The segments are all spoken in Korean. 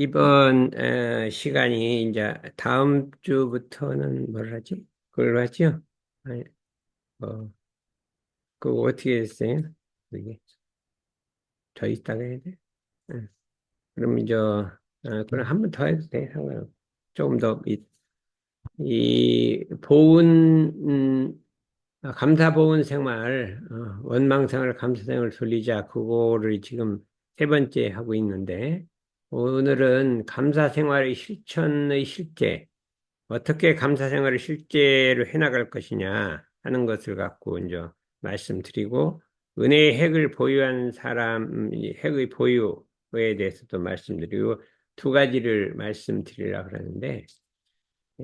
이번 시간이 이제 다음 주부터는 뭘 하지? 그걸로 하죠? 아니, 뭐, 그거 어떻게 했어요? 이게 더 있다가 해야 돼? 응. 그럼 이제 그럼 한 번 더 해도 돼. 상관없어. 조금 더 감사 보훈 생활, 원망 생활, 감사 생활 돌리자. 그거를 지금 세 번째 하고 있는데, 오늘은 감사 생활의 실천의 실제, 어떻게 감사 생활을 실제로 해나갈 것이냐 하는 것을 갖고 이제 말씀드리고, 은혜의 핵을 보유한 사람, 이 핵의 보유에 대해서도 말씀드리고, 두 가지를 말씀드리려고 하는데,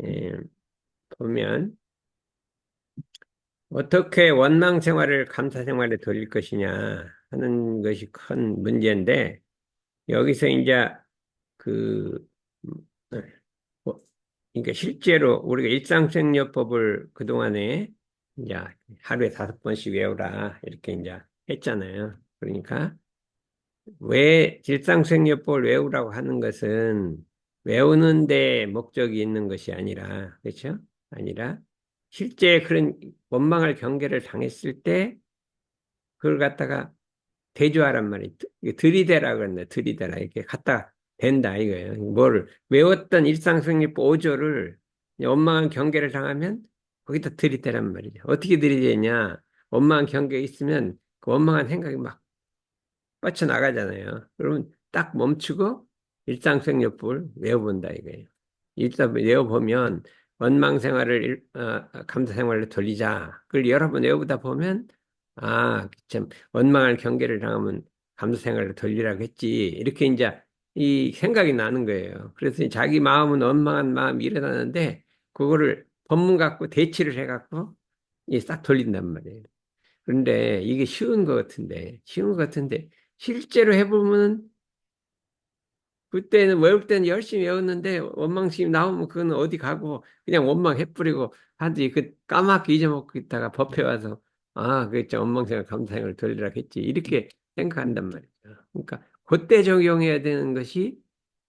에, 보면, 어떻게 원망 생활을 감사 생활에 돌릴 것이냐 하는 것이 큰 문제인데, 여기서 이제 그, 뭐, 그러니까 실제로 우리가 일상생활법을 그동안에 이제 하루에 5번씩 외우라 이렇게 이제 했잖아요. 그러니까 왜 일상생활법을 외우라고 하는 것은 외우는데 목적이 있는 것이 아니라, 그렇죠? 아니라 실제 그런 원망할 경계를 당했을 때 그걸 갖다가 대조하란 말이 들이대라 그랬네. 들이대라 이렇게 갖다 댄다 이거예요. 뭘 외웠던 일상생활 5조를 원망한 경계를 당하면 거기다 들이대란 말이죠. 어떻게 들이대냐? 원망한 경계가 있으면 그 원망한 생각이 막 빠져나가잖아요. 그러면 딱 멈추고 일상생활법을 외워본다 이거예요. 일단 외워보면 원망 생활을 감사 생활로 돌리자. 그걸 여러 번 외워보다 보면 참 원망할 경계를 당하면 감사 생활로 돌리라고 했지. 이렇게 이제 이 생각이 나는 거예요. 그래서 자기 마음은 원망한 마음이 일어나는데 그거를 법문 갖고 대치를 해갖고 싹 돌린단 말이에요. 그런데 이게 쉬운 것 같은데, 실제로 해보면, 그때는 외울 때는 열심히 외웠는데, 원망심이 나오면 그건 어디 가고, 그냥 원망해버리고, 하지, 까맣게 잊어먹고 있다가 법회 와서, 그랬죠. 원망생활, 감사생활을 돌리라 했지. 이렇게 생각한단 말이죠. 그러니까, 그때 적용해야 되는 것이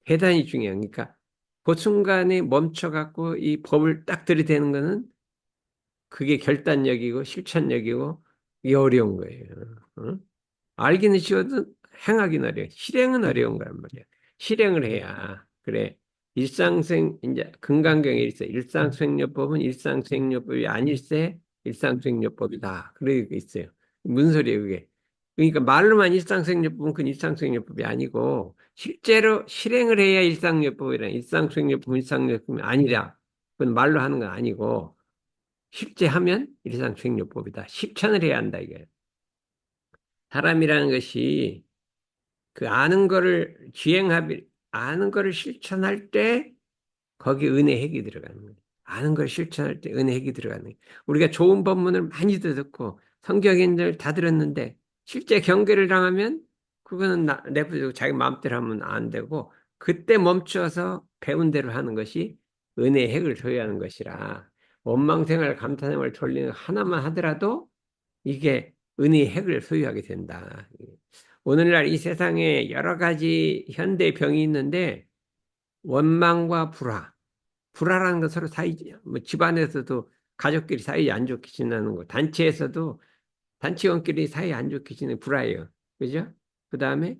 대단히 중요해요. 그러니까, 그 순간에 멈춰갖고 이 법을 딱 들이대는 거는 그게 결단력이고 실천력이고 이게 어려운 거예요. 어? 알기는 쉬워도 행하기는 어려워. 실행은 어려운 거란 말이야. 실행을 해야. 그래. 이제 금강경에 있어. 일상수행요법은 일상수행요법이 아닐세 일상수행요법이다. 그러고 있어요. 무슨 소리예요, 그게? 그러니까 말로만 일상수행요법은 그건 일상수행요법이 아니고 실제로 실행을 해야 일상요법이라. 일상수행요법은 일상요법이 아니라. 그건 말로 하는 건 아니고 실제 하면 일상수행요법이다. 실천을 해야 한다, 이게. 사람이라는 것이 그 아는 거를 실천할 때 거기 은혜 핵이 들어가는 거예요. 아는 걸 실천할 때 은혜 핵이 들어가는 거예요. 우리가 좋은 법문을 많이 듣고 성경인들 다 들었는데 실제 경계를 당하면 그거는 내버려두고 자기 마음대로 하면 안 되고 그때 멈춰서 배운 대로 하는 것이 은혜의 핵을 소유하는 것이라 원망생활, 감사생활 돌리는 하나만 하더라도 이게 은혜의 핵을 소유하게 된다. 오늘날 이 세상에 여러 가지 현대 병이 있는데 원망과 불화라는 건 서로 뭐 집안에서도 가족끼리 사이 안 좋게 지내는 거, 단체에서도 단체원끼리 사이 안 좋게 지내는 불화예요. 그죠? 그 다음에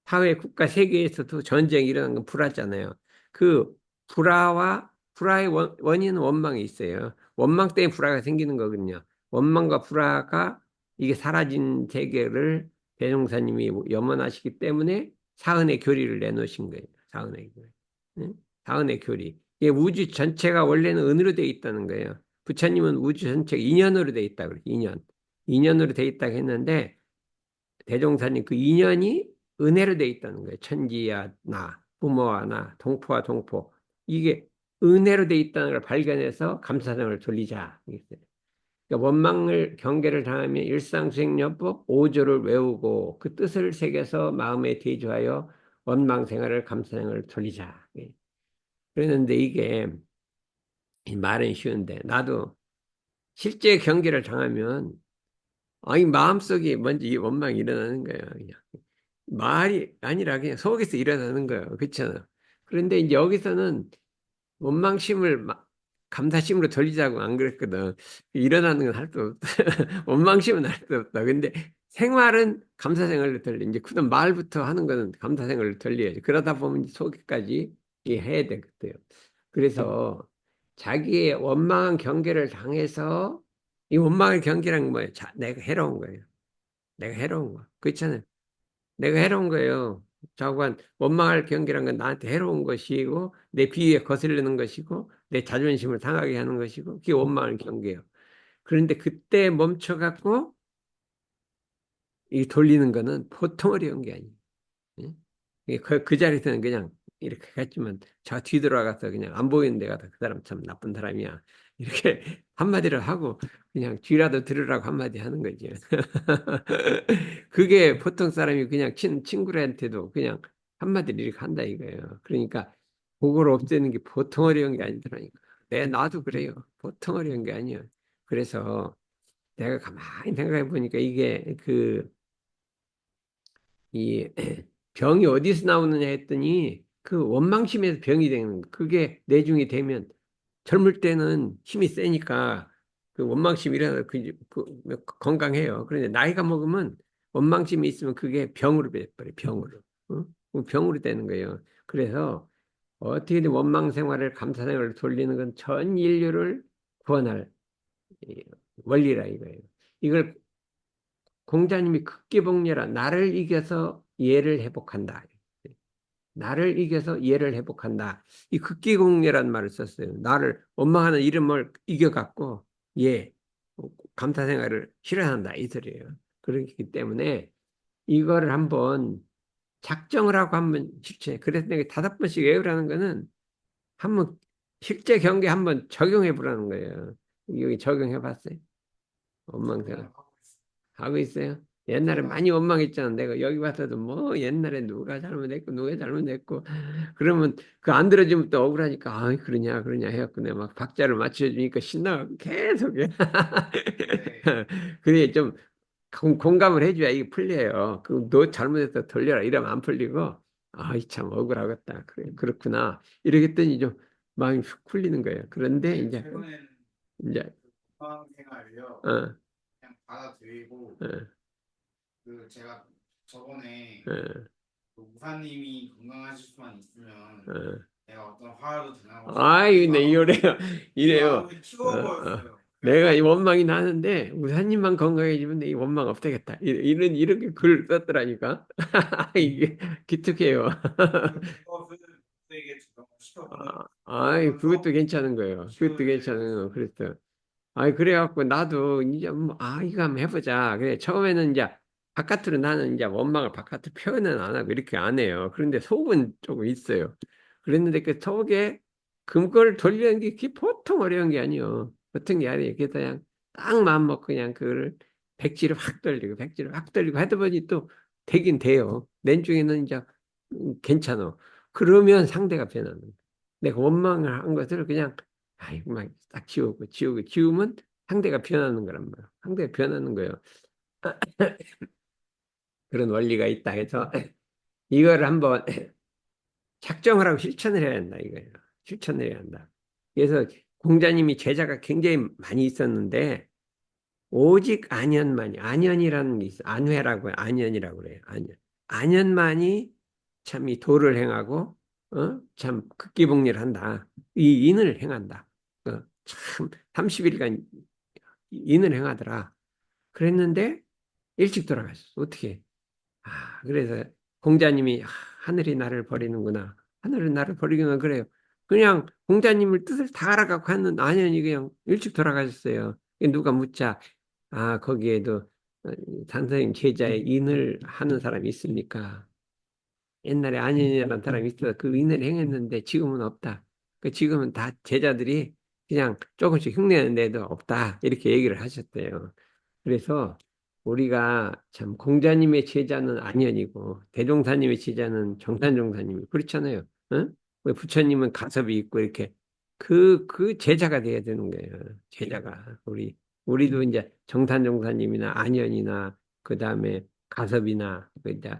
사회, 국가, 세계에서도 전쟁이 일어나는 건 불화잖아요. 그 불화의 원인은 원망이 있어요. 원망 때문에 불화가 생기는 거거든요. 원망과 불화가 이게 사라진 세계를 대종사님이 염원하시기 때문에 사은의 교리를 내놓으신 거예요. 사은의 교리. 응? 사은의 교리. 이게 우주 전체가 원래는 은으로 되어 있다는 거예요. 부처님은 우주 전체가 인연으로 되어 있다고 그래요. 인연. 인연으로 되어 있다고 했는데 대종사님 그 인연이 은혜로 되어 있다는 거예요. 천지야 나, 부모와 나, 동포와 동포. 이게 은혜로 되어 있다는 걸 발견해서 감사성을 돌리자. 그러니까 원망을 경계를 당하면 일상수행요법 5조를 외우고 그 뜻을 새겨서 마음에 대조하여 원망 생활을 감사생활을 돌리자. 그랬는데 이게 이 말은 쉬운데 나도 실제 경계를 당하면 마음속에 먼저 이 원망이 일어나는 거예요. 그냥 말이 아니라 그냥 속에서 일어나는 거예요. 그렇잖아. 그런데 이제 여기서는 원망심을 감사심으로 돌리자고 안 그랬거든. 일어나는 건 할 수 없다. 원망심은 할 수 없다. 근데 생활은 감사 생활로 돌려. 이제 그다음 말부터 하는 거는 감사 생활로 돌려야지. 그러다 보면 이제 소기까지 해야 되거든요. 그래서 자기의 원망한 경계를 당해서 이 원망의 경계란 뭐예요? 내가 해로운 거예요. 내가 해로운 거. 그렇잖아요. 내가 해로운 거예요. 자관, 원망할 경계란 건 나한테 해로운 것이고, 내 비위에 거슬리는 것이고, 내 자존심을 상하게 하는 것이고, 그게 원망할 경계예요. 그런데 그때 멈춰갖고, 이 돌리는 거는 보통 어려운 게 아니에요. 예? 그 자리에서는 그냥 이렇게 했지만, 저 뒤돌아가서 그냥 안 보이는 데 가서 그 사람 참 나쁜 사람이야. 이렇게 한마디를 하고, 그냥 뒤라도 들으라고 한마디 하는 거죠. 그게 보통 사람이 그냥 친구들한테도 그냥 한마디를 이렇게 한다 이거예요. 그러니까 그걸 없애는 게 보통 어려운 게 아니더라니까. 나도 그래요. 보통 어려운 게 아니에요. 그래서 내가 가만히 생각해 보니까 이게 이 병이 어디서 나오느냐 했더니 그 원망심에서 병이 되는 거. 그게 내중이 되면 젊을 때는 힘이 세니까 그 원망심이 일어나서 건강해요. 그런데 나이가 먹으면 원망심이 있으면 그게 병으로 돼버려요. 병으로. 어? 병으로 되는 거예요. 그래서 어떻게든 원망 생활을 감사 생활을 돌리는 건 전 인류를 구원할 이 원리라 이거예요. 이걸 공자님이 극기복려라. 나를 이겨서 얘를 회복한다. 나를 이겨서 얘를 회복한다. 이 극기공예라는 말을 썼어요. 나를 원망하는 이름을 이겨갖고 얘 감사 생활을 실현한다 이 소리예요. 그렇기 때문에 이거를 한번 작정을 하고 한번 실천해. 그래서 내가 5번씩 외우라는 거는 한번 실제 경계 한번 적용해 보라는 거예요. 여기 적용해 봤어요. 원망 생활. 하고 있어요. 옛날에 많이 원망했잖아. 내가 여기 와서도 뭐 옛날에 누가 잘못했고 누가 잘못했고 그러면 그 안 들어주면 또 억울하니까 아 그러냐 그러냐 해갖고 내가 막 박자를 맞춰주니까 신나고 계속 해. 그게 좀 공감을 해줘야 이게 풀려요. 그 너 잘못해서 돌려라 이러면 안 풀리고 아이 참 억울하겠다. 그래 그렇구나 이러겠더니 좀 마음이 훅 풀리는 거예요. 그런데 이제 건강 생활을요. 어, 그냥 받아들이고 어, 그 제가 저번에 어, 그 우사님이 건강하실 수만 있으면 어. 내가 어떤 화도 당하고 싶은데 아이, 네, 이래요. 이 이래요. 마음이 어, 어. 키워버렸어요. 내가 그래서 이 원망이 나는데, 우사님만 건강해지면 내 이 원망 없애겠다. 이렇게 글 썼더라니까. 이게 기특해요. 그것을 저에게 적용을 시켜보는 아이, 그것도 그러면서 괜찮은 거예요. 그것도 치유를 되고 괜찮은 거. 있습니다. 그랬어. 아이, 그래갖고 나도 이제 뭐, 이거 한번 해보자. 그래, 처음에는 이제 바깥으로 나는 이제 원망을 바깥으로 표현은 안 하고 이렇게 안 해요. 그런데 속은 조금 있어요. 그랬는데 그 속에 그걸 돌리는 게 그게 보통 어려운 게 아니에요. 보통 게 아니에요. 그래서 그냥 딱 마음 먹고 그냥 그거를 백지를 확 돌리고 하다 보니 또 되긴 돼요. 맨중에는 이제 괜찮아. 그러면 상대가 변하는 거야. 내가 원망을 한 것을 그냥 아이고, 막 딱 지우면 상대가 변하는 거란 말이야. 상대가 변하는 거예요. 그런 원리가 있다 해서 이걸 한번 작정을 하고 실천을 해야 한다 이거예요. 실천을 해야 한다. 그래서 공자님이 제자가 굉장히 많이 있었는데 오직 안현이라는 게 있어. 안회라고 해. 안현이라고 그래요. 안현만이 참 이 도를 행하고 참 극기복리를 한다. 이 인을 행한다. 참 30일간 인을 행하더라. 그랬는데 일찍 돌아가셨어. 어떻게? 그래서 공자님이 하늘이 나를 버리는구나. 하늘이 나를 버리구나 그래요. 그냥 공자님을 뜻을 다 알아갖고 하는 안현이 그냥 일찍 돌아가셨어요. 누가 묻자. 거기에도 선생님 제자의 인을 하는 사람이 있습니까? 옛날에 안현이라는 사람이 있어서 그 인을 행했는데 지금은 없다. 지금은 다 제자들이 그냥 조금씩 흉내내는데도 없다. 이렇게 얘기를 하셨대요. 그래서 우리가 참 공자님의 제자는 안현이고 대종사님의 제자는 정산종사님이 그렇잖아요. 응? 왜 부처님은 가섭이 있고 이렇게 그 제자가 돼야 되는 거예요. 제자가 우리도 이제 정산종사님이나 안현이나 그 다음에 가섭이나 그 이제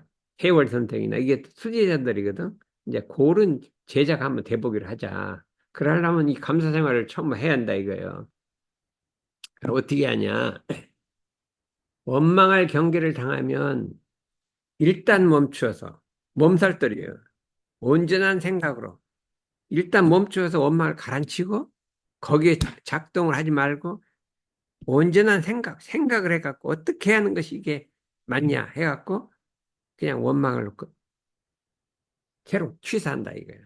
해월선생이나 이게 수제자들이거든. 이제 그런 제자가 한번 돼보기를 하자. 그러려면 이 감사 생활을 처음 해야 한다 이거예요. 그럼 어떻게 하냐? 원망할 경계를 당하면 일단 멈추어서 몸살떨이에요. 온전한 생각으로 일단 멈추어서 원망을 가라앉히고 거기에 작동을 하지 말고 온전한 생각을 해갖고 어떻게 하는 것이 이게 맞냐 해갖고 그냥 원망을 놓고 새로 취사한다 이거예요.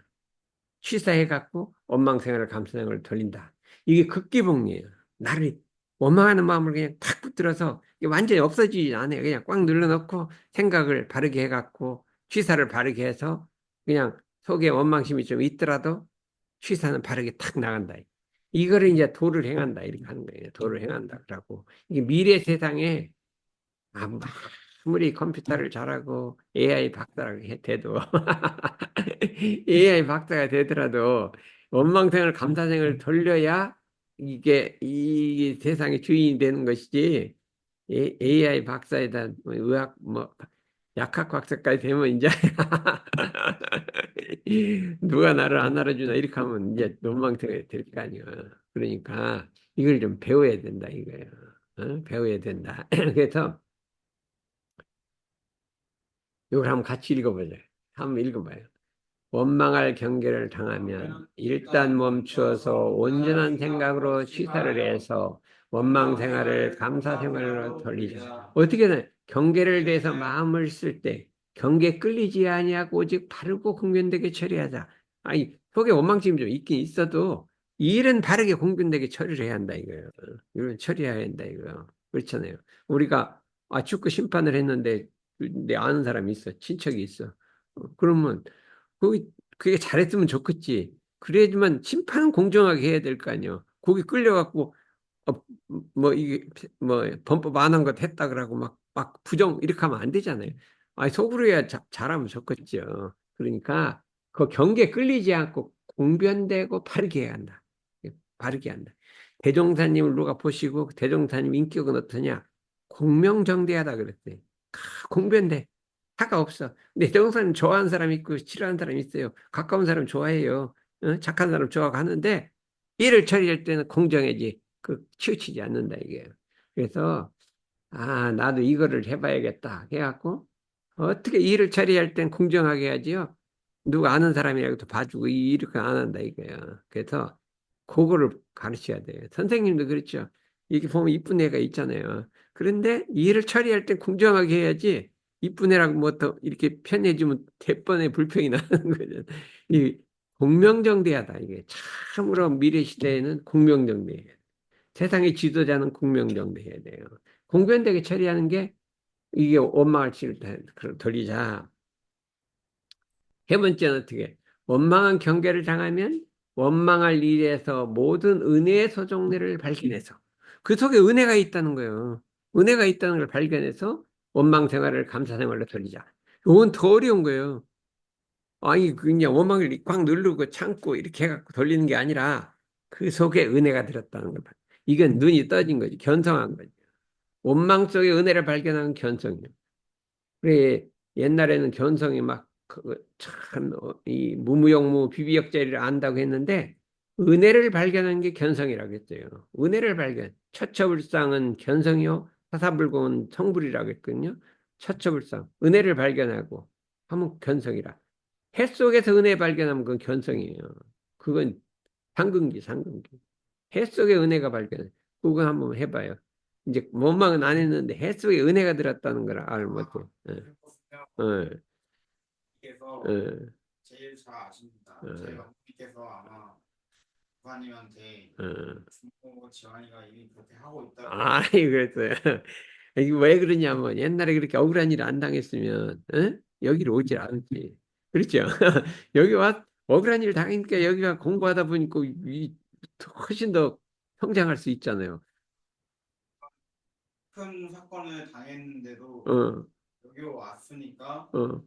취사해갖고 원망생활을 감수생활을 돌린다. 이게 극기복리예요. 나를 원망하는 마음을 그냥 탁 붙들어서 이게 완전히 없어지지 않아요. 그냥 꽉 눌러놓고 생각을 바르게 해갖고 취사를 바르게 해서 그냥 속에 원망심이 좀 있더라도 취사는 바르게 탁 나간다. 이거를 이제 도를 행한다 이렇게 하는 거예요. 도를 행한다 그러고 이게 미래 세상에 아무리 컴퓨터를 잘하고 AI 박사라고 돼도 AI 박사가 되더라도 원망생을 감사생을 돌려야 이게 이 세상의 주인이 되는 것이지 AI 박사에다 뭐 의학 뭐 약학 박사까지 되면 이제 누가 나를 안 알아주나 이렇게 하면 이제 원망생이 될 거 아니야. 그러니까 이걸 좀 배워야 된다 이거예요. 배워야 된다. 그래서 이걸 한번 같이 읽어보자. 한번 읽어봐요. 원망할 경계를 당하면 일단 멈추어서 온전한 생각으로 취사를 해서 원망 생활을 감사 생활로 돌리자. 어떻게든 경계를 대해서 마음을 쓸 때 경계 끌리지 아니하고 오직 바르고 공변되게 처리하자. 아니 속에 원망심이 좀 있긴 있어도 이 일은 바르게 공변되게 처리를 해야 한다 이거예요. 이런 처리해야 한다 이거예요. 그렇잖아요. 우리가 축구 심판을 했는데 내 아는 사람이 있어. 친척이 있어. 그러면 그게 잘했으면 좋겠지. 그래야지만 심판은 공정하게 해야 될 거 아니야. 거기 끌려갖고 어, 뭐 이게 뭐 범법 안 한 것 했다 그러고 막 부정 이렇게 하면 안 되잖아요. 아니 속으로 해야 잘하면 좋겠죠. 그러니까 그 경계에 끌리지 않고 공변되고 바르게 해야 한다. 바르게 한다. 대종사님을 누가 보시고 대종사님 인격은 어떠냐? 공명정대하다 그랬어요. 공변돼. 차가 없어. 근데 대종사님 좋아하는 사람 있고 싫어하는 사람 있어요. 가까운 사람 좋아해요. 착한 사람 좋아하고 하는데 일을 처리할 때는 공정해지. 치우치지 않는다 이게. 그래서 나도 이거를 해봐야겠다 해갖고 어떻게 일을 처리할 땐 공정하게 해야지요. 누가 아는 사람이라도 봐주고 이렇게 안 한다 이거야. 그래서 그거를 가르쳐야 돼요. 선생님도 그렇죠. 이렇게 보면 이쁜 애가 있잖아요. 그런데 일을 처리할 땐 공정하게 해야지 이쁜 애라고 뭐 더 이렇게 편해지면 대번에 불평이 나는 거죠. 이 공명정대하다 이게 참으로 미래 시대에는 공명정대해야 돼. 세상의 지도자는 공명정대해야 돼요. 공변되게 처리하는 게 이게 원망을 돌리자. 세 번째는 어떻게? 원망한 경계를 당하면 원망할 일에서 모든 은혜의 소종례를 발견해서 그 속에 은혜가 있다는 거예요. 은혜가 있다는 걸 발견해서 원망 생활을 감사 생활로 돌리자. 이건 더 어려운 거예요. 아니 그냥 원망을 꽉 누르고 참고 이렇게 해갖고 돌리는 게 아니라 그 속에 은혜가 들었다는 걸. 이건 눈이 떠진 거지. 견성한 거지. 원망 속에 은혜를 발견하는 견성이에요. 그래, 옛날에는 견성이 참, 이 무무용무 비비역자리를 안다고 했는데, 은혜를 발견한 게 견성이라고 했어요. 은혜를 발견. 처처불상은 견성이요, 사사불공은 성불이라고 했거든요. 처처불상. 은혜를 발견하고 하면 견성이라. 해 속에서 은혜 발견하면 그건 견성이에요. 그건 상근기. 해 속에 은혜가 발견해. 그거 한번 해봐요. 이제 원망은 안 했는데 해 속에 은혜가 들었다는 걸 알면 못해. 어, 어, 께서 제일 잘 아십니다. 저희 어, 어머니께서 아마 부모님한테 어. 중고 지환이가 이미 그렇게 하고 있다고. 아이, 그랬어요. 이게 왜 그러냐면, 옛날에 그렇게 억울한 일을 안 당했으면, 여기를 오질 않지. 그렇죠? 여기 억울한 일을 당하니까 여기가 공부하다 보니까 훨씬 더 성장할 수 있잖아요. 큰 사건을 당했는데도 어, 여기 왔으니까 어.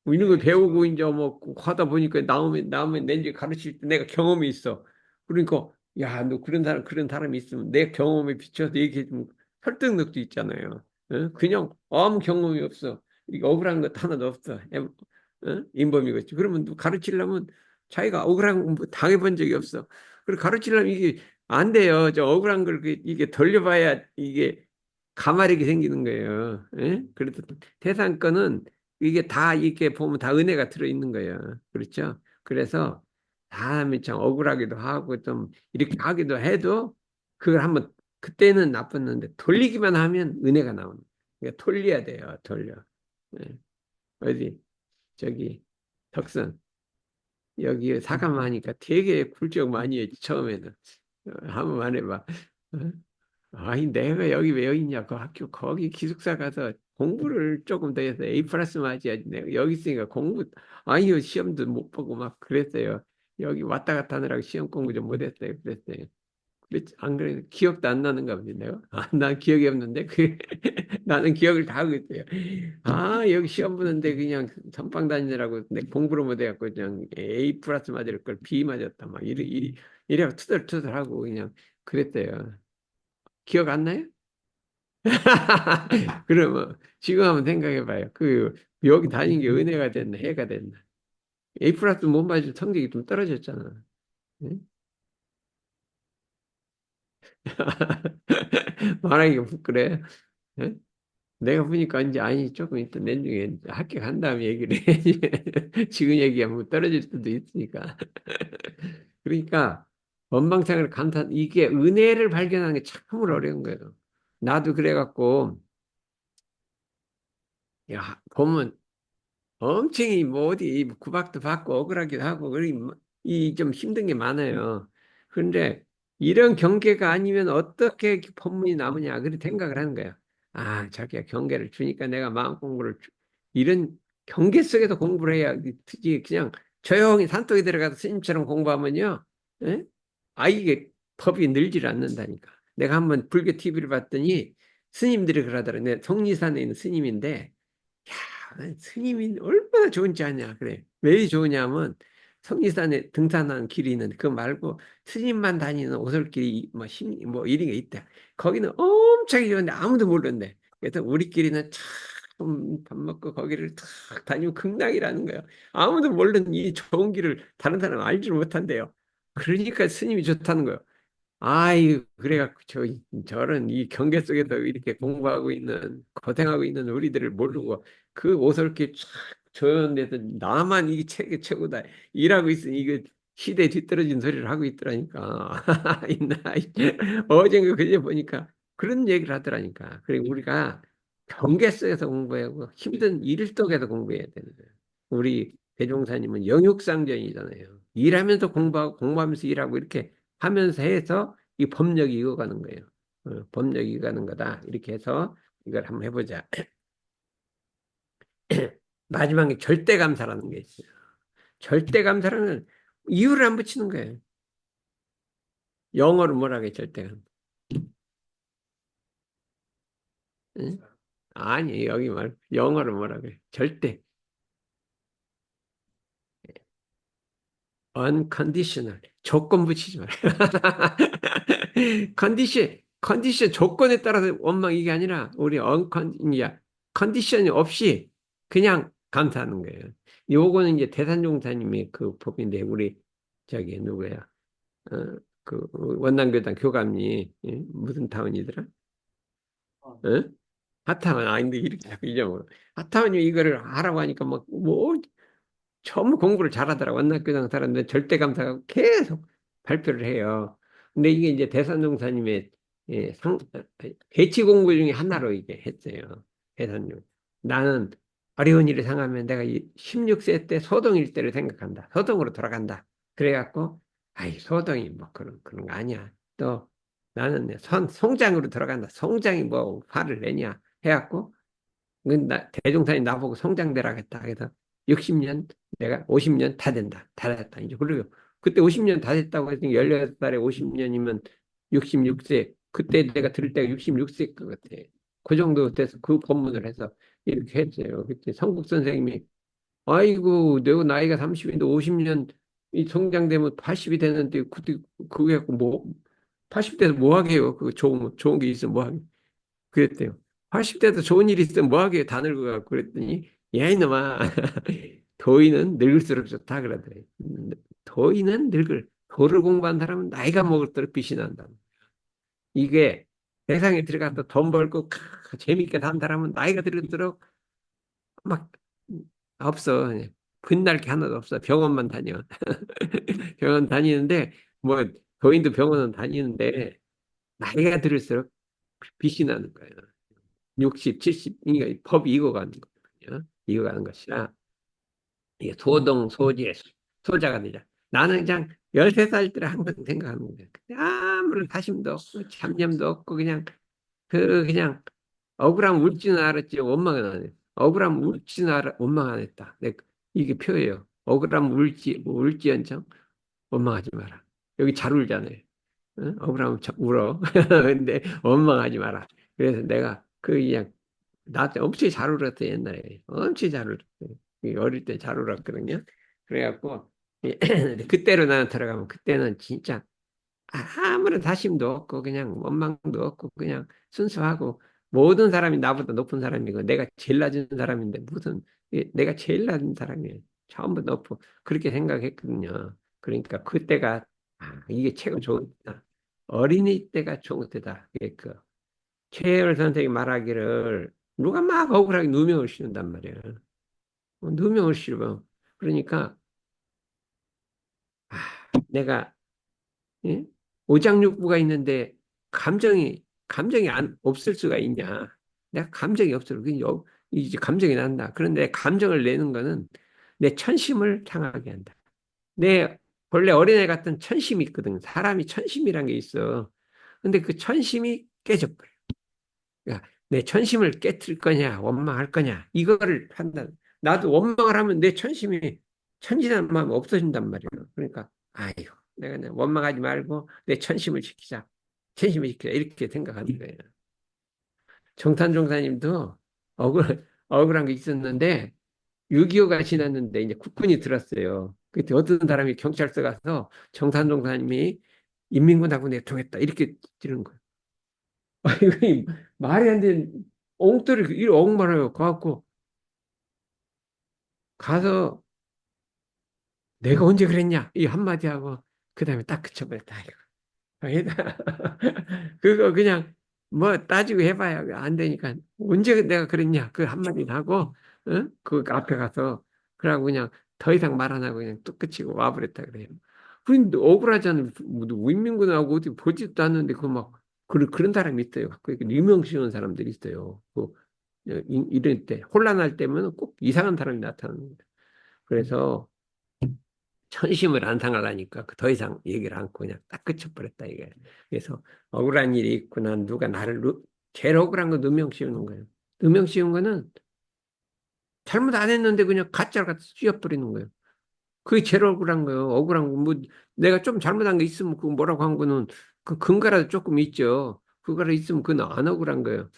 뭐 이런 거 네, 배우고 지금 이제 뭐 하다 보니까 나오면 낸지 가르칠 때 내가 경험이 있어. 그러니까 야, 너 그런 사람이 있으면 내 경험에 비춰서 얘기해 주면 설득력도 있잖아요. 그냥 아무 경험이 없어. 이게 억울한 것 하나도 없어. 인범이겠지. 그러면 너 가르치려면 자기가 억울한 거 당해본 적이 없어. 그리고 가르치려면 이게 안 돼요. 저 억울한 걸 이게 돌려봐야 이게 가마르게 생기는 거예요. 예? 그래도 태산권은 이게 다 이렇게 보면 다 은혜가 들어있는 거예요. 그렇죠? 그래서 사람이 참 억울하기도 하고 좀 이렇게 하기도 해도 그걸 한번 그때는 나빴는데 돌리기만 하면 은혜가 나오는 거예요. 그러니까 돌려야 돼요. 돌려. 예. 어디 저기 덕선 여기 사과만 하니까 되게 굴쩍 많이 했지 처음에는. 한번 말해봐. 어? 아니 내가 여기 왜 여기 있냐 그 학교 거기 기숙사 가서 공부를 조금 더 해서 A 플러스 맞아야지 내가 여기 있으니까 공부 아니요 시험도 못 보고 막 그랬어요. 여기 왔다 갔다 하느라고 시험 공부 좀 못했어요. 그랬어요. 그랬지. 안 그래 기억도 안 나는가 보지 내가. 난 기억이 없는데 그 나는 기억을 다 하고 있어요. 아 여기 시험 보는데 그냥 선빵 다니느라고 내 공부를 못해갖고 그냥 A 플러스 맞을 걸 B 맞았다 막 이래 투덜투덜하고 그냥 그랬대요. 기억 안 나요? 그러면 지금 한번 생각해봐요. 그 여기 다닌 게 은혜가 됐나 해가 됐나. A 플러스 못 맞을 성적이 좀 떨어졌잖아. 응? 말하기가 부끄러워. 응? 내가 보니까 이제 아니 조금 있다 내중에 합격한 다음에 얘기를 해. 지금 얘기하면 뭐 떨어질 수도 있으니까. 그러니까 원방창을 감탄 이게 은혜를 발견하는 게 참으로 어려운 거예요. 나도 그래갖고 야 보면 엄청이 뭐 어디 구박도 받고 억울하기도 하고 이 좀 힘든 게 많아요. 그런데 이런 경계가 아니면 어떻게 법문이 남으냐 그렇게 생각을 하는 거예요. 아, 자기가 경계를 주니까 내가 마음 공부를 이런 경계 속에서 공부를 해야 되지 그냥 조용히 산속에 들어가서 스님처럼 공부하면요. 예? 아 이게 법이 늘질 않는다니까. 내가 한번 불교 TV를 봤더니 스님들이 그러더라고요. 내가 성리산에 있는 스님인데 야, 스님이 얼마나 좋은지 아냐. 그래. 왜 좋으냐면 성리산에 등산하는 길이 있는데 그거 말고 스님만 다니는 오솔길이 뭐 이런 게 있다. 거기는 엄청 좋은데 아무도 모르는데. 그래서 우리끼리는 참 밥 먹고 거기를 탁 다니면 극락이라는 거야. 아무도 모르는 이 좋은 길을 다른 사람 알지를 못한대요. 그러니까 스님이 좋다는 거예요. 아이, 그래갖고, 저런 이 경계 속에서 이렇게 공부하고 있는, 고생하고 있는 우리들을 모르고, 그 오솔길 쫙 조용한 데서 나만 이게 최고다. 일하고 있으니 이거 시대에 뒤떨어진 소리를 하고 있더라니까. 있나? 어젠가 그제 보니까 그런 얘기를 하더라니까. 그리고 우리가 경계 속에서 공부하고 힘든 일 속에서 공부해야 되는 거예요. 우리 대종사님은 영육상전이잖아요. 일하면서 공부하고, 공부하면서 일하고 이렇게 하면서 해서 이 법력이 익어가는 거예요. 법력이 익어가는 거다. 이렇게 해서 이걸 한번 해보자. 마지막에 절대감사라는 게 있어요. 절대감사라는 이유를 안 붙이는 거예요. 영어로 뭐라고 해, 절대감. 응? 아니, 여기 말, 영어로 뭐라고 해. 절대. unconditional. 조건 붙이지 말아요. 컨디션 조건에 따라서 원망 이게 아니라 우리 컨디션이 없이 그냥 감사하는 거예요. 요거는 이제 대산종사님의 그 법인데 우리 저기 누구야? 어, 그 원남교당 교감이 예? 무슨 타운이더라? 어? 하타원 아닌데 이렇게 자꾸 잊어먹어. 하타원이 이거를 하라고 하니까 막뭐 전부 공부를 잘하더라. 원학교당 사람들 절대 감사하고 계속 발표를 해요. 근데 이게 이제 대산종사님의 예, 배치 공부 중에 하나로 이게 했어요. 대산종. 나는 어려운 일을 상하면 내가 16세 때 소동일 때를 생각한다. 소동으로 돌아간다. 그래갖고 아이 소동이 뭐 그런 거 아니야. 또 나는 송장으로 들어간다. 송장이 뭐 화를 내냐 해갖고 대종사님 나보고 성장되라겠다. 그래서 60년, 내가 50년 다 된다. 다 됐다. 이제 그리고 그때 50년 다 됐다고 했으니 16살에 50년이면 66세. 그때 내가 들을 때가 66세일 것 같아. 그 정도 돼서 그 법문을 해서 이렇게 했어요. 그때 성국 선생님이 아이고, 내가 나이가 30인데 50년 이 성장되면 80이 되는데 그때 그게 뭐 80대에서 뭐 하게요? 그 좋은 게 있으면 뭐 하게. 그랬대요. 80대도 좋은 일이 있으면 뭐하게 다 늙어가고 그랬더니 야 이놈아 도인은 늙을수록 좋다 그러더래. 도인은 늙을, 도를 공부한 사람은 나이가 먹을수록 빛이 난다. 이게 세상에 들어가서 돈 벌고 재밌게 산 사람은 나이가 들수록 막 없어. 빛날 게 하나도 없어. 병원만 다녀. 병원 다니는데 뭐 도인도 병원은 다니는데 나이가 들을수록 빛이 나는 거예요. 60, 70, 이게 법이 익어가는 거거든요. 익어가는 것이라 이게 소동 소지의 소자가 되자. 나는 그냥 13살 때 항상 생각하는 거예요. 아무런 사심도 없고 잡념도 없고 그냥 억울하면 울지는 않았지 원망은 안 해. 억울하면 울지는 원망 안 했다. 이게 표예요. 억울하면 울지언정 원망하지 마라. 여기 잘 울잖아요. 응? 억울하면 울어. 근데 원망하지 마라. 그래서 내가 그냥 나한테 엄청 잘 울었어 옛날에. 엄청 잘 울었어. 어릴 때 잘 울었거든요. 그래갖고 그때로 나는 들어가면 그때는 진짜 아무런 사심도 없고 그냥 원망도 없고 그냥 순수하고 모든 사람이 나보다 높은 사람이고 내가 제일 낮은 사람인데 무슨 내가 제일 낮은 사람이에요. 처음부터 높고 그렇게 생각했거든요. 그러니까 그때가 이게 최고 좋은 때다. 어린이 때가 좋은 때다. 이게 최혜열 선생이 말하기를 누가 막 억울하게 누명을 씌운단 말이에요. 누명을 씌워. 그러니까 내가 예? 오장육부가 있는데 감정이 없을 수가 있냐? 내가 감정이 없어. 이제 감정이 난다. 그런데 감정을 내는 거는 내 천심을 향하게 한다. 내 원래 어린애 같은 천심이 있거든. 사람이 천심이란 게 있어. 근데 그 천심이 깨져버려. 그러니까 내 천심을 깨뜨릴 거냐, 원망할 거냐, 이거를 판단. 나도 원망을 하면 내 천심이 천진한 마음 없어진단 말이에요. 그러니까, 아이고, 내가 그냥 원망하지 말고 내 천심을 지키자. 천심을 지키자. 이렇게 생각하는 거예요. 정탄 종사님도 억울한 게 있었는데, 6.25가 지났는데 이제 국군이 들었어요. 그때 어떤 사람이 경찰서 가서 정탄 종사님이 인민군하고 내통했다. 이렇게 지르는 거예요. 이거 말이 안 되는 엉터리 이 엉말아요. 가갖고 가서 내가 언제 그랬냐 이 한마디 하고 그 다음에 딱 그쳐버렸다. 이거 그거 그냥 뭐 따지고 해봐야 안 되니까 언제 내가 그랬냐 그 한마디 하고 그 앞에 가서 그러고 그냥 더 이상 말 안 하고 그냥 뚝 그치고 와버렸다 그래요. 근데 억울하잖아요. 뭐 인민군하고 어디 보지도 않는데 그막 그런 사람이 있어요. 갖고 이렇게 유명 씌우는 사람들이 있어요. 이럴 때 혼란할 때면 꼭 이상한 사람이 나타납니다. 그래서 천심을 안 상하려니까 더 이상 얘기를 않고 그냥 딱 그쳐버렸다 이게. 그래서 억울한 일이 있구나 누가 제일 억울한 거 누명 씌우는 거예요. 누명 씌운 거는 잘못 안 했는데 그냥 가짜를 갖다 씌워버리는 거예요. 그게 제일 억울한 거예요. 억울한 거 뭐 내가 좀 잘못한 게 있으면 그 뭐라고 한 거는 그 근거라도 조금 있죠. 그거라도 있으면 그건 안 억울한 거예요.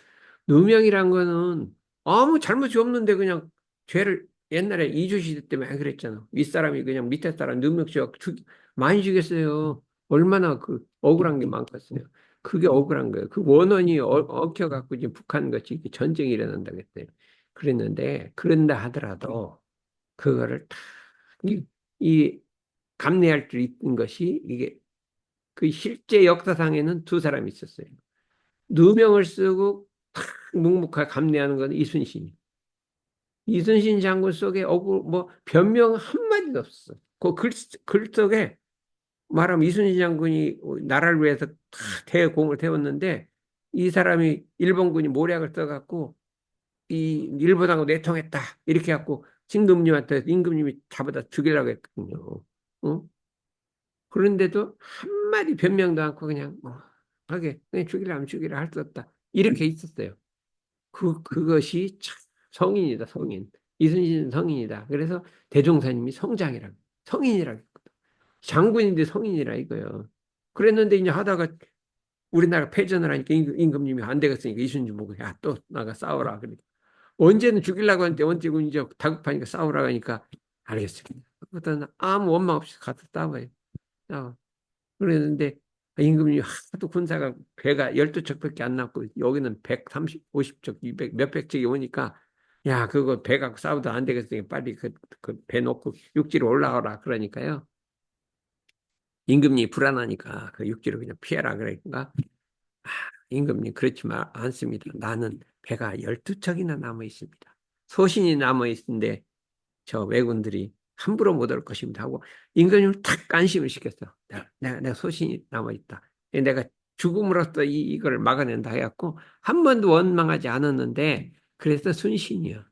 누명이란 거는 아무 잘못이 없는데 그냥 죄를 옛날에 이주시대 때문에 그랬잖아. 윗사람이 그냥 밑에 사람 누명 씌워 많이 죽였어요. 얼마나 그 억울한 게 많겠어요. 그게 억울한 거예요. 그 원원이 엉켜갖고 지금 북한 같이 이렇게 전쟁이 일어난다고 했어요. 그랬는데 그런다 하더라도 그거를 다 이 감내할 수 있는 것이 이게 그 실제 역사상에는 두 사람이 있었어요. 누명을 쓰고 탁 묵묵하게 감내하는 건 이순신이. 이순신 장군 속에 뭐 변명 한마디도 없었어. 글 속에 말하면 이순신 장군이 나라를 위해서 다 대공을 세웠는데 이 사람이 일본군이 모략을 써갖고 이 일본하고 내통했다 이렇게 해갖고 임금님한테 임금님이 잡아다 죽이려고 했거든요. 어? 그런데도 한마디 변명도 않고 그냥 하게 그냥 죽이려면 죽이라 할 수 없다 이렇게 있었어요. 그것이 참 성인이다, 성인. 이순신은 성인이다. 그래서 대종사님이 성장이라고, 성인이라고 했거든. 장군인데 성인이라 이거요. 그랬는데 이제 하다가 우리나라 패전을 하니까 임금님이 안 되겠으니까 이순신 보고 야, 또 나가 싸워라. 그러니까 언제는 죽이려고 하는데 언제 이제 다급하니까 싸우라 하니까 알겠습니다. 그것도 아무 원망 없이 가서 싸워요. 싸워. 그랬는데 임금님이 하도 군사가 배가 12척밖에 안 났고 여기는 130, 50척, 200, 몇백 척이 오니까 야 그거 배 갖고 싸우도 안 되겠으니까 빨리 그 배 놓고 육지로 올라가라 그러니까요. 임금님 불안하니까 그 육지로 그냥 피해라 그러니까 임금님 그렇지만 않습니다. 나는 배가 12척이나 남아 있습니다. 소신이 남아 있는데 저 왜군들이 함부로 못 올 것입니다 하고 임금님을 탁 안심을 시켰어. 내가 소신이 남아 있다. 내가 죽음으로써 이걸 막아낸다 해갖고 한 번도 원망하지 않았는데 그래서 순신이요.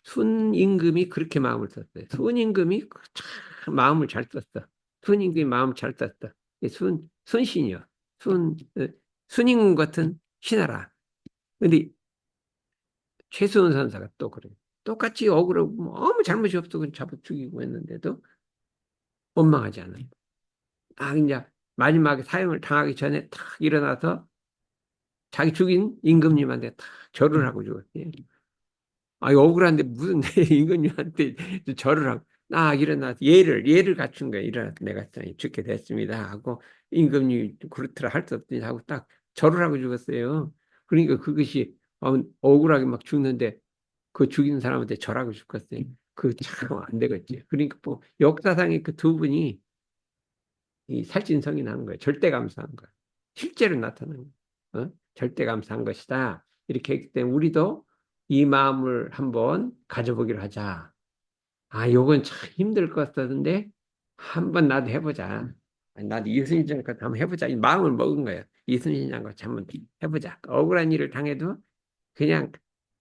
순임금이 그렇게 마음을 썼어요. 순임금이 참 마음을 잘 썼어. 순임금이 마음을 잘 썼어. 순신이요. 순임금 같은 신하라. 근데 최수원 선사가 또 그래. 똑같이 억울하고 뭐 아무 잘못이 없어. 그냥 잡아 죽이고 했는데도 원망하지 않아요. 이제 마지막에 사형을 당하기 전에 탁 일어나서 자기 죽인 임금님한테 탁 절을 하고 죽었어요. 억울한데 무슨 임금님한테 절을 하고 일어나서 예를 갖춘 거야. 일어나서 내가 죽게 됐습니다 하고 임금님이 그렇더라 할 수 없더니 하고 딱 절을 하고 죽었어요. 그러니까 그것이 억울하게 막 죽는데 그 죽이는 사람한테 절하고 죽었어요. 그 참 안 되겠지. 그러니까 뭐 역사상의 그 두 분이 이 살찐성이 나는 거예요. 절대 감사한 거야. 실제로 나타나는 거야. 절대 감사한 것이다. 이렇게 했기 때문에 우리도 이 마음을 한번 가져보기로 하자. 요건 참 힘들 것 같았는데 한번 나도 해보자. 나도 이순신 장관 한번 해보자. 이 마음을 먹은 거예요. 이순신 장관 한번 해보자. 억울한 일을 당해도 그냥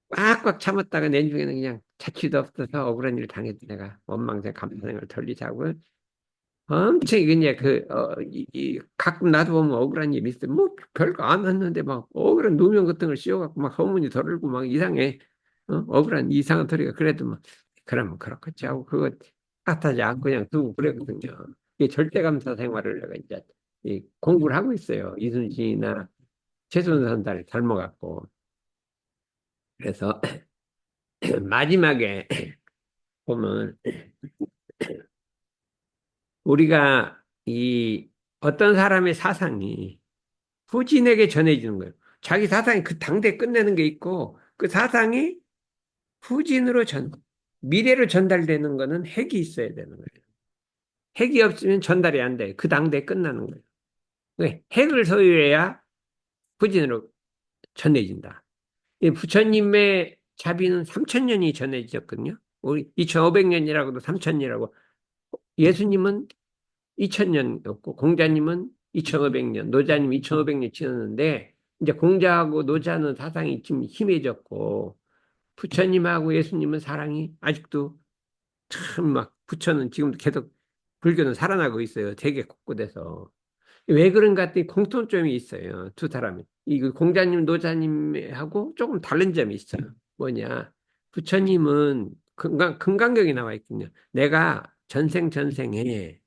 꽉꽉 참았다가 내 중에는 그냥 자취도 없어서 억울한 일을 당해도 내가 원망생 감사생을 돌리자고 엄청 이게 가끔 나도 보면 억울한 일이 있어. 뭐 별거 안 했는데 막 억울한 누명 같은 걸 씌워갖고 막 소문이 덜고 막 이상해. 억울한 이상한 소리가 그래도 막 그러면 그렇겠지 하고 그거 탓하지 않고 그냥 두고 그랬거든요. 이게 절대감사 생활을 내가 이제 이 공부를 하고 있어요. 이순신이나 최순 선사를 닮아갖고 그래서 마지막에 보면 우리가 이 어떤 사람의 사상이 후진에게 전해지는 거예요. 자기 사상이 그 당대에 끝내는 게 있고 그 사상이 후진으로 미래로 전달되는 거는 핵이 있어야 되는 거예요. 핵이 없으면 전달이 안 돼요. 그 당대에 끝나는 거예요. 왜? 핵을 소유해야 후진으로 전해진다. 이 부처님의 자비는 3,000년이 전해졌거든요. 우리 2,500년이라고도 3,000년이라고. 예수님은 2,000년이었고 공자님은 2,500년, 노자님 2,500년 지났는데 이제 공자하고 노자는 사상이 좀 힘해졌고 부처님하고 예수님은 사랑이 아직도 참 막 부처는 지금도 계속 불교는 살아나고 있어요. 되게 곳곳에서. 왜 그런가 했더니 공통점이 있어요. 두 사람이. 이 공자님, 노자님하고 조금 다른 점이 있어요. 뭐냐. 부처님은 금강경에 나와 있거든요. 내가 전생에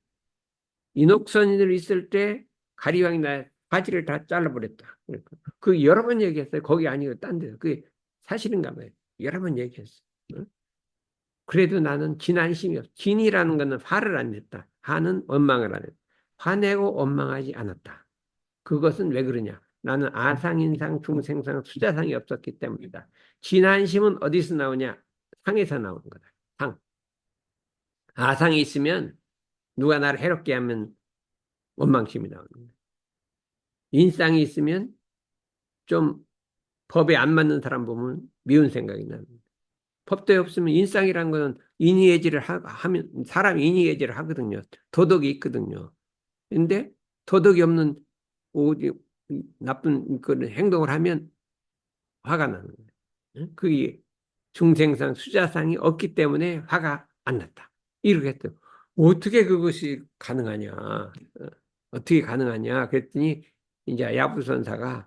인옥선인으로 있을 때 가리왕이 나 바지를 다 잘라버렸다. 그러니까 그 여러 번 얘기했어요. 거기 아니고 딴 데서. 그게 사실인가 봐요. 여러 번 얘기했어. 요 그래도 나는 진안심이 없어. 진이라는 것은 화를 안 냈다. 화는 원망을 안 했다. 화내고 원망하지 않았다. 그것은 왜 그러냐? 나는 아상인상, 중생상, 수자상이 없었기 때문이다. 진안심은 어디서 나오냐? 상에서 나오는 거다. 상. 아상이 있으면 누가 나를 해롭게 하면 원망심이 나오는 거야. 인상이 있으면 좀 법에 안 맞는 사람 보면 미운 생각이 나는 거야. 법도에 없으면 인상이라는 거는 인의예지를 하면 사람이 인의예지를 하거든요. 도덕이 있거든요. 근데 도덕이 없는 오직 나쁜 그런 행동을 하면 화가 나는 거예요. 응? 그게 중생상 수자상이 없기 때문에 화가 안 났다. 이렇게 했죠. 어떻게 그것이 가능하냐? 어떻게 가능하냐? 그랬더니 이제 야부선사가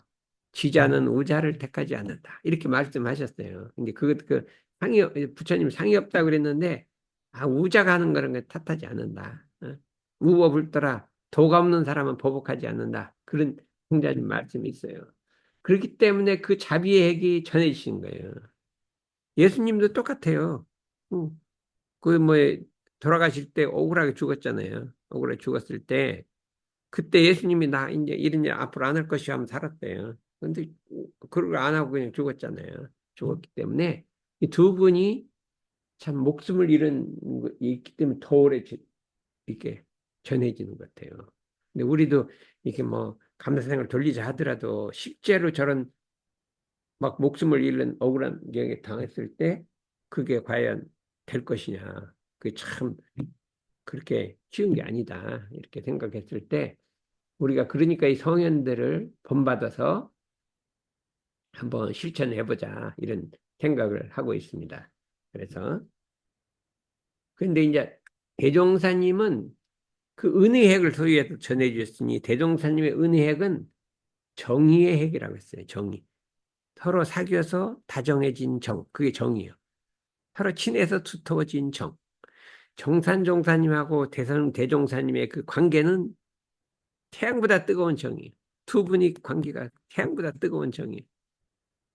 지자는 우자를 택하지 않는다. 이렇게 말씀하셨어요. 근데 그 상이 부처님 상이 없다고 그랬는데 우자가 하는 거는 탓하지 않는다. 우법을떠라 도가 없는 사람은 보복하지 않는다. 그런 공자님 말씀이 있어요. 그렇기 때문에 그 자비의 핵이 전해지신 거예요. 예수님도 똑같아요. 뭐 돌아가실 때 억울하게 죽었잖아요. 억울하게 죽었을 때 그때 예수님이 나 이제 이런 일 앞으로 안 할 것이 하면 살았대요. 근데 그걸 안 하고 그냥 죽었잖아요. 죽었기 때문에 이 두 분이 참 목숨을 잃은 있기 때문에 더 오래 이렇게 전해지는 것 같아요. 근데 우리도 이렇게 뭐 감사생을 돌리자 하더라도 실제로 저런 막 목숨을 잃는 억울한 경에 당했을 때 그게 과연 될 것이냐. 그게 참 그렇게 쉬운 게 아니다. 이렇게 생각했을 때 우리가 그러니까 이 성현들을 본받아서 한번 실천해보자. 이런 생각을 하고 있습니다. 그래서 근데 이제 대종사님은 그 은혜의 핵을 소위해서 전해주셨으니 대종사님의 은혜의 핵은 정의의 핵이라고 했어요. 정의. 서로 사귀어서 다정해진 정. 그게 정이에요. 서로 친해서 두터워진 정. 정산종사님하고 대종사님의 그 관계는 태양보다 뜨거운 정이에요. 두 분이 관계가 태양보다 뜨거운 정이에요.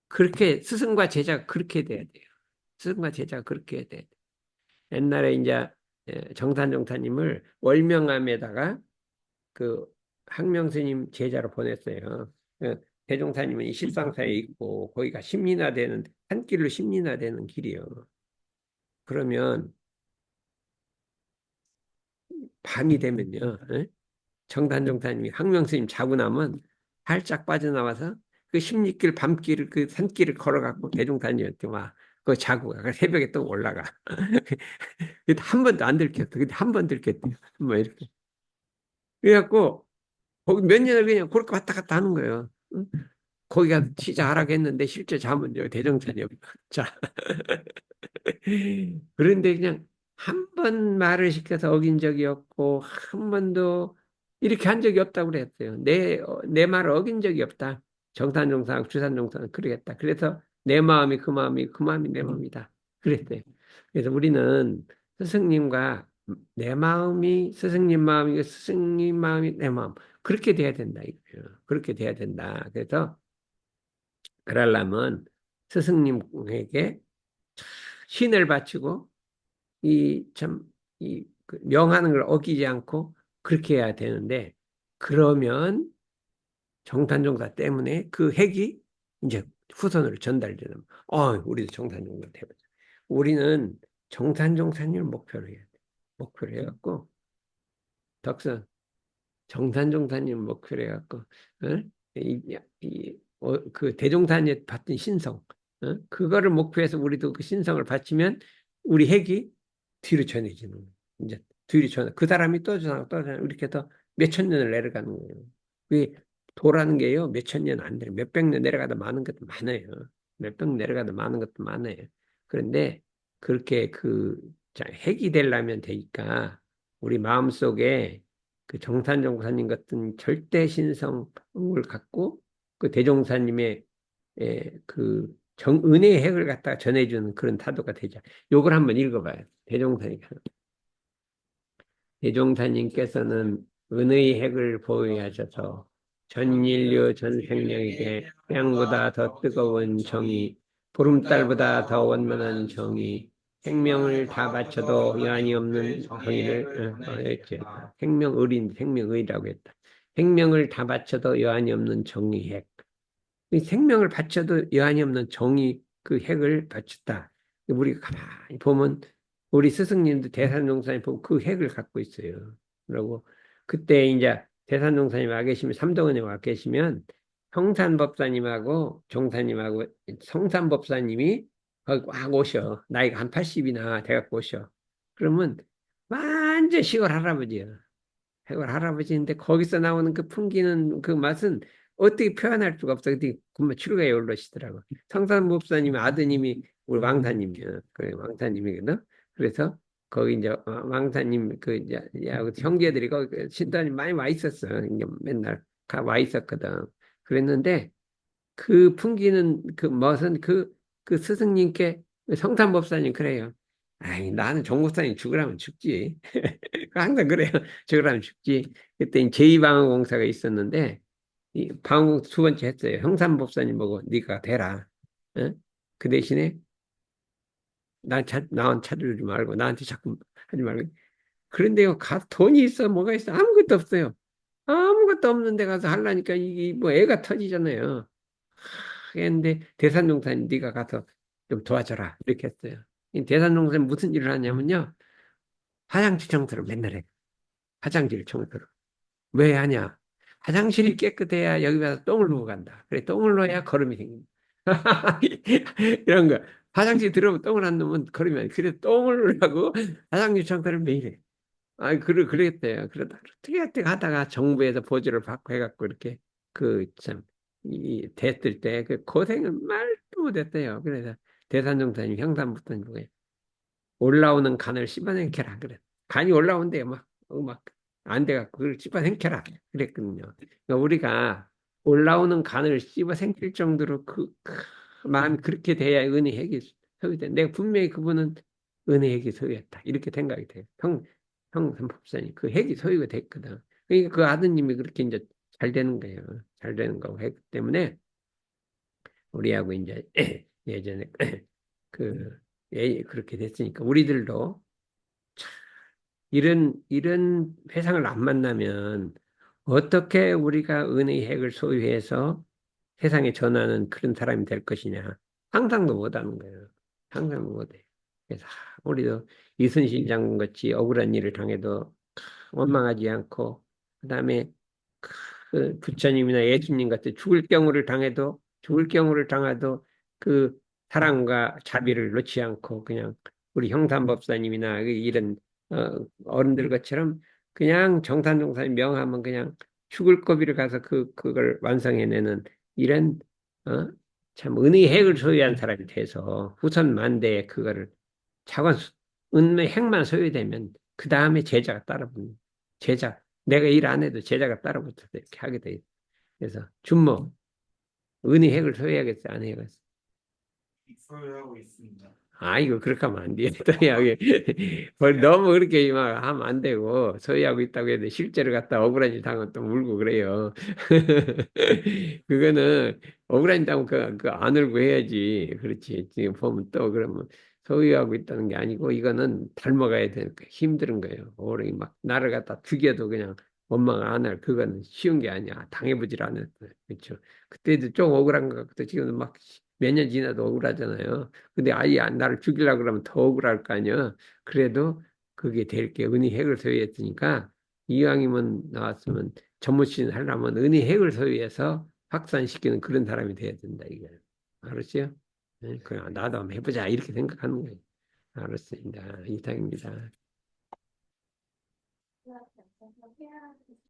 그렇게 스승과 제자가 그렇게 돼야 돼요. 스승과 제자가 그렇게 해야 돼요. 옛날에 이제 정산종사님을 월명암에다가 그 학명스님 제자로 보냈어요. 대종사님은 이 실상사에 있고 거기가 심리나되는 한 길로 심리나되는 길이요. 그러면 밤이 되면요, 정단종사님이 학명스님 자고 나면 살짝 빠져나와서 그 십리길 밤길을 그 산길을 걸어갖고 대종사님한테 막 그 자고 가 새벽에 또 올라가. 근데 한 번도 안 들켰어. 근데 한 번 들켰대요. 뭐 이렇게. 그래갖고 거기 몇 년을 그냥 그렇게 왔다 갔다 하는 거예요. 응? 거기가 시작하라고 했는데 실제 잠은 대종사님 자 그런데 그냥 한 번 말을 시켜서 어긴 적이 없고 한 번도 이렇게 한 적이 없다고 그랬어요. 내 말을 어긴 적이 없다. 정산정상 주산정상은 그러겠다. 그래서 내 마음이 그 마음이 그 마음이 내 마음이다. 그랬어요. 그래서 우리는 스승님과 내 마음이 스승님 마음이고 스승님 마음이 내 마음 그렇게 돼야 된다 이거예요. 그렇게 돼야 된다. 그래서 그러려면 스승님에게 신을 바치고 이 참 이 명하는 걸 어기지 않고 그렇게 해야 되는데 그러면 정탄종사 때문에 그 핵이 이제 후손으로 전달되는 우리도 정탄종사 해보자. 우리는 정탄종사님을 목표로 해야 돼. 목표로 해갖고 덕선 정산종사님 목표로 해갖고 어? 그 대종사님 받은 신성 그거를 목표해서 우리도 그 신성을 바치면 우리 핵이 뒤로 전해지는 거예요. 이제 뒤로 전해 그 사람이 또 전하고 또 전하고 이렇게 해서 몇천 년을 내려가는 거예요. 그 도라는 게요 몇천 년 안 돼요. 몇백 년 내려가다 많은 것도 많아요. 몇백 년 내려가다 많은 것도 많아요. 그런데 그렇게 핵이 되려면 되니까 우리 마음속에 그 정산종사님 같은 절대 신성을 갖고 그 대종사님의 그 은혜의 핵을 갖다가 전해주는 그런 타도가 되자. 요걸 한번 읽어봐요. 대종사님께서는 은혜의 핵을 보유하셔서 전 인류 전 생명에게 태양보다 더 뜨거운 정의, 보름달보다 더 원만한 정의, 생명을 다 바쳐도 여한이 없는 정의를 했죠. 생명의라고 했다. 생명을 다 바쳐도 여한이 없는 정의 핵. 이 생명을 바쳐도 여한이 없는 정의 그 핵을 바쳤다. 우리가 가만히 보면 우리 스승님도 대산종사님 보고 그 핵을 갖고 있어요. 그러고 그때 이제 대산종사님 와 계시면 삼동원에 와 계시면 성산법사님하고 종사님하고 성산법사님이 거기 꽉 오셔. 나이가 한 80이나 돼갖고 오셔. 그러면 완전 시골 할아버지야. 해골 할아버지인데 거기서 나오는 그 풍기는 그 맛은 어떻게 표현할 수가 없어. 근데 정말 출가에 올라시더라고. 성산법사님 아드님이 우리 왕사님이야. 그래 왕사님이거든. 그래서 거기 이제 왕사님 그 이제 형제들이 거기 신도님 많이 와 있었어. 이제 맨날 와 있었거든. 그랬는데 그 풍기는 그 멋은 그 스승님께 성산법사님 그래요. 아이 나는 종목사님 죽으라면 죽지. 항상 그래요. 죽으라면 죽지. 그때 제2방어공사가 있었는데 이 방어공사 두 번째 했어요. 형산법사님 보고 네가 되라. 어? 그 대신에 나한테 찾아주지 말고 나한테 자꾸 하지 말고. 그런데요, 돈이 있어 뭐가 있어 아무것도 없어요. 아무것도 없는 데 가서 하려니까 이게 뭐 애가 터지잖아요. 했는데 대산종사님 네가 가서 좀 도와줘라 이렇게 했어요. 이 대산종사님 무슨 일을 하냐면요. 화장실 청소를 맨날 해. 화장실 청소를. 왜 하냐? 화장실이 깨끗해야 여기 가서 똥을 누고 간다. 그래, 똥을 넣어야 걸음이 생긴다. 이런 거. 화장실 들어오면 똥을 안 넣으면 걸음이 안 돼. 그래, 똥을 넣으라고 화장실 청소를 매일 해. 아, 그랬대요. 그러다 어떻게 하다가 정부에서 보조를 받고 해갖고 이렇게 참, 됐을 때 그 고생은 말도 못했대요. 그래서 대산정사님 형사부터 누구예요? 올라오는 간을 씹어생겨라 그래. 간이 올라온대 막 안 돼갖고 그걸 씹어생겨라 그랬거든요. 그러니까 우리가 올라오는 간을 씹어생길 정도로 마음이 그렇게 돼야 은혜핵이 소유돼. 내가 분명히 그분은 은혜핵이 소유했다 이렇게 생각이 돼요. 형 법사님 그 핵이 소유가 됐거든. 그러니까 그 아드님이 그렇게 이제 잘 되는 거예요. 잘 되는 거고 했기 때문에 우리하고 이제 예전에 그렇게 됐으니까 우리들도 이런 회상을 안 만나면 어떻게 우리가 은혜의 핵을 소유해서 세상에 전하는 그런 사람이 될 것이냐. 상상도 못 하는 거예요. 상상도 못 해. 그래서 우리도 이순신 장군 같이 억울한 일을 당해도 원망하지 않고, 그다음에 그 부처님이나 예수님 같은 죽을 경우를 당해도 그 사랑과 자비를 놓지 않고 그냥 우리 형삼법사님이나 이런 어른들 것처럼 그냥 정산정산 명하면 그냥 죽을 고비를 가서 그걸 완성해내는 이런 어? 참 은의 핵을 소유한 사람이 돼서 후선 만대에 그거를 차관 은의 핵만 소유되면 그 다음에 제자가 따라붙는 내가 일 안 해도 제자가 따라붙어서 이렇게 하게 돼. 그래서 준모 은의 핵을 소유하겠어 안 해야겠어. 소유하고 있습니다. 아이고 그렇게 하면 안 돼. 또 여기 너무 그렇게 막 하면 안 되고 소유하고 있다고 해도 실제로 갖다 억울한 일 당하면 또 울고 그래요. 그거는 억울한 일 당하면 안 울고 해야지. 그렇지. 지금 보면 또 그러면 소유하고 있다는 게 아니고 이거는 닮아가야 되니까 힘든 거예요. 오래 막 나를 갖다 죽여도 그냥 원망 안 할 그거는 쉬운 게 아니야. 당해보질 않았어. 그렇죠. 그때도 좀 억울한 것 같고 지금은 막 몇 년 지나도 억울하잖아요. 근데 아예 나를 죽이려고 그러면 더 억울할 거 아니야. 그래도 그게 될 게 은희 핵을 소유했으니까 이왕이면 나왔으면 전무신 하려면 은희 핵을 소유해서 확산시키는 그런 사람이 돼야 된다 이게. 알았어요? 네, 그냥 나도 한번 해보자 이렇게 생각하는 거예요. 알았습니다. 이상입니다.